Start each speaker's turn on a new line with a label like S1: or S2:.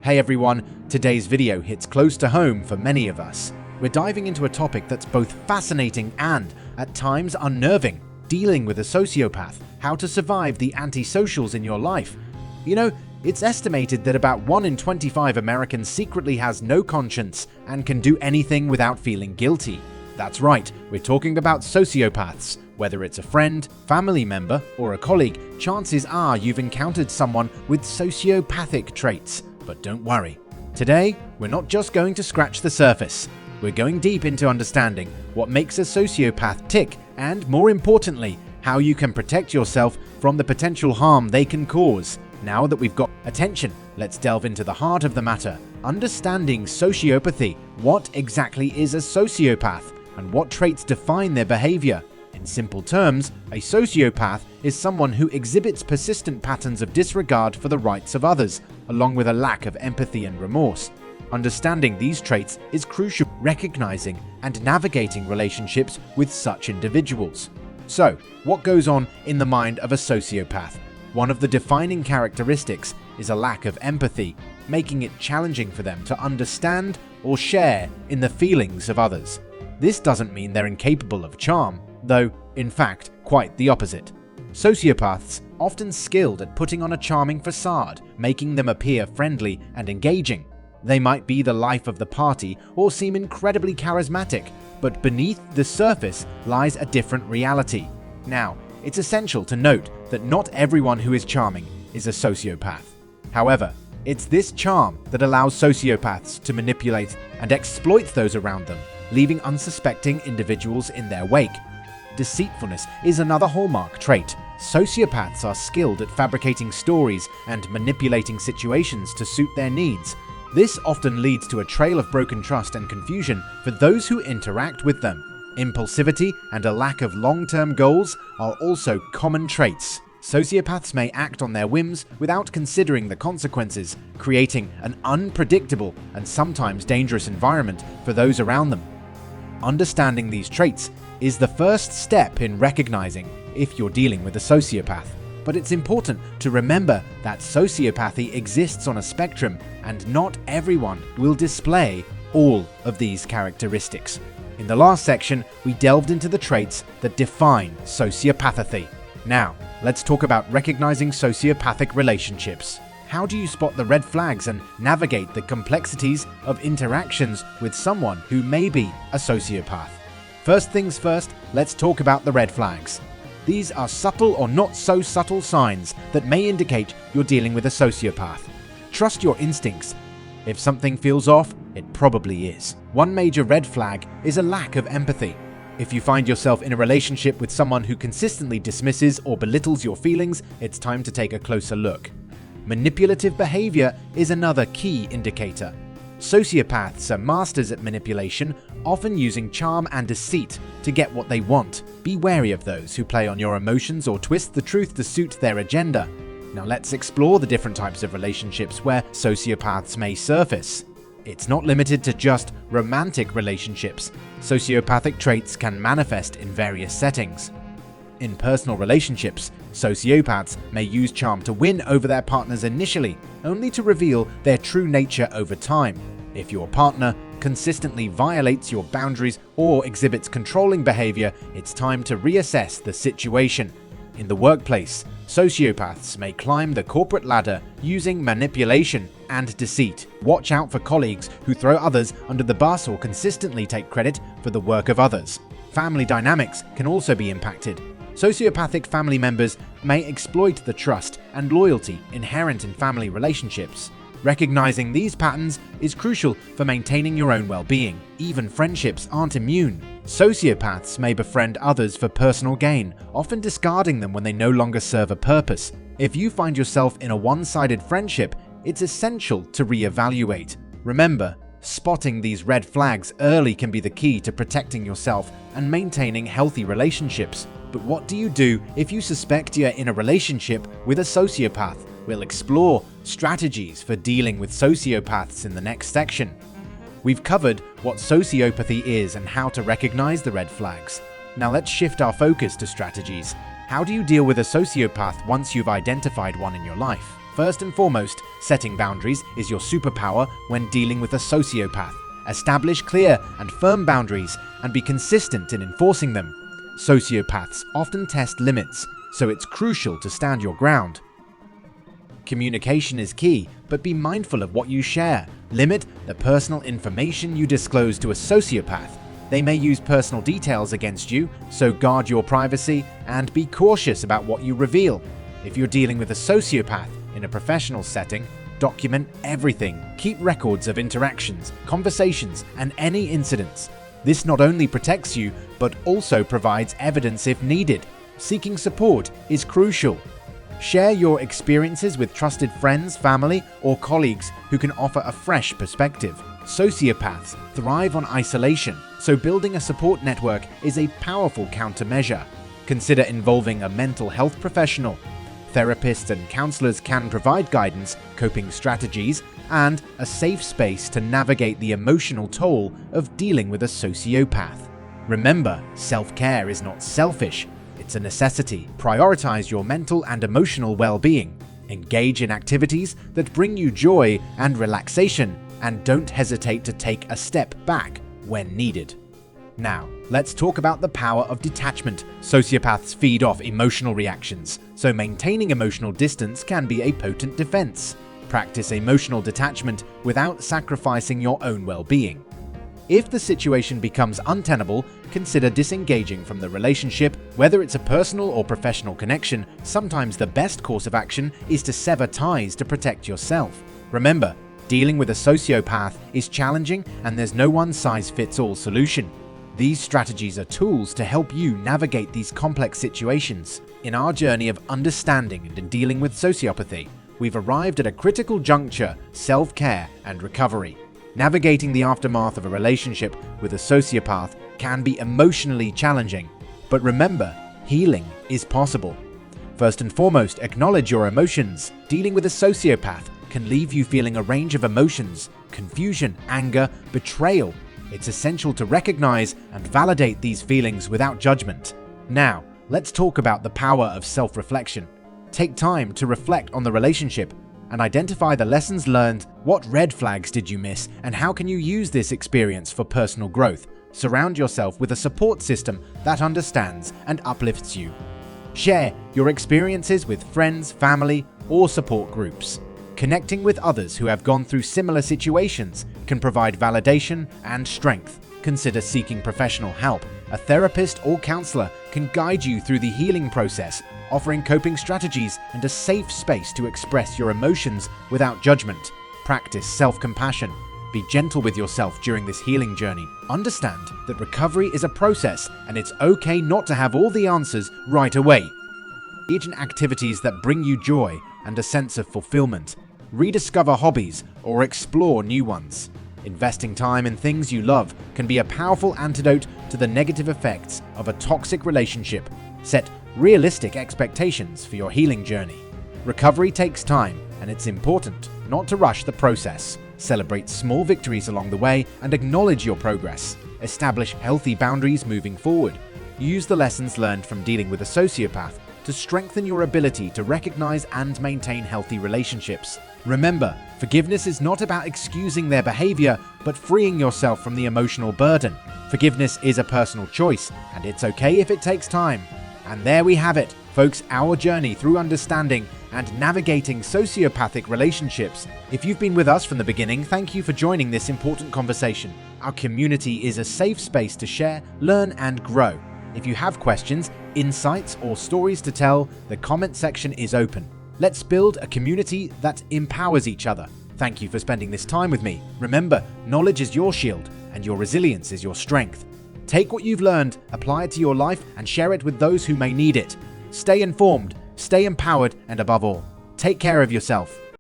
S1: Hey everyone, today's video hits close to home for many of us. We're diving into a topic that's both fascinating and, at times, unnerving. Dealing with a sociopath, how to survive the antisocials in your life. You know, it's estimated that about 1 in 25 Americans secretly has no conscience and can do anything without feeling guilty. That's right, we're talking about sociopaths. Whether it's a friend, family member, or a colleague, chances are you've encountered someone with sociopathic traits. But don't worry. Today, we're not just going to scratch the surface. We're going deep into understanding what makes a sociopath tick and, more importantly, how you can protect yourself from the potential harm they can cause. Now that we've got attention, let's delve into the heart of the matter. Understanding sociopathy. What exactly is a sociopath and what traits define their behavior? In simple terms, a sociopath is someone who exhibits persistent patterns of disregard for the rights of others, along with a lack of empathy and remorse. Understanding these traits is crucial for recognizing and navigating relationships with such individuals. So, what goes on in the mind of a sociopath? One of the defining characteristics is a lack of empathy, making it challenging for them to understand or share in the feelings of others. This doesn't mean they're incapable of charm, though, in fact, quite the opposite. Sociopaths often skilled at putting on a charming facade, making them appear friendly and engaging. They might be the life of the party or seem incredibly charismatic, but beneath the surface lies a different reality. Now, it's essential to note that not everyone who is charming is a sociopath. However, it's this charm that allows sociopaths to manipulate and exploit those around them, leaving unsuspecting individuals in their wake. Deceitfulness is another hallmark trait. Sociopaths are skilled at fabricating stories and manipulating situations to suit their needs. This often leads to a trail of broken trust and confusion for those who interact with them. Impulsivity and a lack of long-term goals are also common traits. Sociopaths may act on their whims without considering the consequences, creating an unpredictable and sometimes dangerous environment for those around them. Understanding these traits is the first step in recognizing if you're dealing with a sociopath. But it's important to remember that sociopathy exists on a spectrum and not everyone will display all of these characteristics. In the last section, we delved into the traits that define sociopathy. Now, let's talk about recognizing sociopathic relationships. How do you spot the red flags and navigate the complexities of interactions with someone who may be a sociopath? First things first, let's talk about the red flags. These are subtle or not so subtle signs that may indicate you're dealing with a sociopath. Trust your instincts. If something feels off, it probably is. One major red flag is a lack of empathy. If you find yourself in a relationship with someone who consistently dismisses or belittles your feelings, it's time to take a closer look. Manipulative behavior is another key indicator. Sociopaths are masters at manipulation, often using charm and deceit to get what they want. Be wary of those who play on your emotions or twist the truth to suit their agenda. Now let's explore the different types of relationships where sociopaths may surface. It's not limited to just romantic relationships. Sociopathic traits can manifest in various settings. In personal relationships, sociopaths may use charm to win over their partners initially, only to reveal their true nature over time. If your partner consistently violates your boundaries or exhibits controlling behavior, it's time to reassess the situation. In the workplace, sociopaths may climb the corporate ladder using manipulation and deceit. Watch out for colleagues who throw others under the bus or consistently take credit for the work of others. Family dynamics can also be impacted. Sociopathic family members may exploit the trust and loyalty inherent in family relationships. Recognizing these patterns is crucial for maintaining your own well-being. Even friendships aren't immune. Sociopaths may befriend others for personal gain, often discarding them when they no longer serve a purpose. If you find yourself in a one-sided friendship, it's essential to reevaluate. Remember, spotting these red flags early can be the key to protecting yourself and maintaining healthy relationships. But what do you do if you suspect you're in a relationship with a sociopath? We'll explore strategies for dealing with sociopaths in the next section. We've covered what sociopathy is and how to recognize the red flags. Now let's shift our focus to strategies. How do you deal with a sociopath once you've identified one in your life? First and foremost, setting boundaries is your superpower when dealing with a sociopath. Establish clear and firm boundaries and be consistent in enforcing them. Sociopaths often test limits, so it's crucial to stand your ground. Communication is key, but be mindful of what you share. Limit the personal information you disclose to a sociopath. They may use personal details against you, so guard your privacy and be cautious about what you reveal. If you're dealing with a sociopath in a professional setting, document everything. Keep records of interactions, conversations, and any incidents. This not only protects you, but also provides evidence if needed. Seeking support is crucial. Share your experiences with trusted friends, family, or colleagues who can offer a fresh perspective. Sociopaths thrive on isolation, so building a support network is a powerful countermeasure. Consider involving a mental health professional. Therapists and counselors can provide guidance, coping strategies, and a safe space to navigate the emotional toll of dealing with a sociopath. Remember, self-care is not selfish, it's a necessity. Prioritize your mental and emotional well-being. Engage in activities that bring you joy and relaxation, and don't hesitate to take a step back when needed. Now, let's talk about the power of detachment. Sociopaths feed off emotional reactions, so maintaining emotional distance can be a potent defense. Practice emotional detachment without sacrificing your own well-being. If the situation becomes untenable, consider disengaging from the relationship. Whether it's a personal or professional connection, sometimes the best course of action is to sever ties to protect yourself. Remember, dealing with a sociopath is challenging and there's no one-size-fits-all solution. These strategies are tools to help you navigate these complex situations. In our journey of understanding and in dealing with sociopathy, we've arrived at a critical juncture: self-care and recovery. Navigating the aftermath of a relationship with a sociopath can be emotionally challenging, but remember, healing is possible. First and foremost, acknowledge your emotions. Dealing with a sociopath can leave you feeling a range of emotions: confusion, anger, betrayal. It's essential to recognize and validate these feelings without judgment. Now, let's talk about the power of self-reflection. Take time to reflect on the relationship and identify the lessons learned. What red flags did you miss, and how can you use this experience for personal growth? Surround yourself with a support system that understands and uplifts you. Share your experiences with friends, family, or support groups. Connecting with others who have gone through similar situations can provide validation and strength. Consider seeking professional help. A therapist or counselor can guide you through the healing process, offering coping strategies and a safe space to express your emotions without judgment. Practice self-compassion. Be gentle with yourself during this healing journey. Understand that recovery is a process and it's okay not to have all the answers right away. Engage in activities that bring you joy and a sense of fulfillment. Rediscover hobbies or explore new ones. Investing time in things you love can be a powerful antidote to the negative effects of a toxic relationship. Set realistic expectations for your healing journey. Recovery takes time, and it's important not to rush the process. Celebrate small victories along the way and acknowledge your progress. Establish healthy boundaries moving forward. Use the lessons learned from dealing with a sociopath to strengthen your ability to recognize and maintain healthy relationships. Remember, forgiveness is not about excusing their behavior, but freeing yourself from the emotional burden. Forgiveness is a personal choice, and it's okay if it takes time. And there we have it, folks, our journey through understanding and navigating sociopathic relationships. If you've been with us from the beginning, thank you for joining this important conversation. Our community is a safe space to share, learn, and grow. If you have questions, insights, or stories to tell, the comment section is open. Let's build a community that empowers each other. Thank you for spending this time with me. Remember, knowledge is your shield, and your resilience is your strength. Take what you've learned, apply it to your life, and share it with those who may need it. Stay informed, stay empowered, and above all, take care of yourself.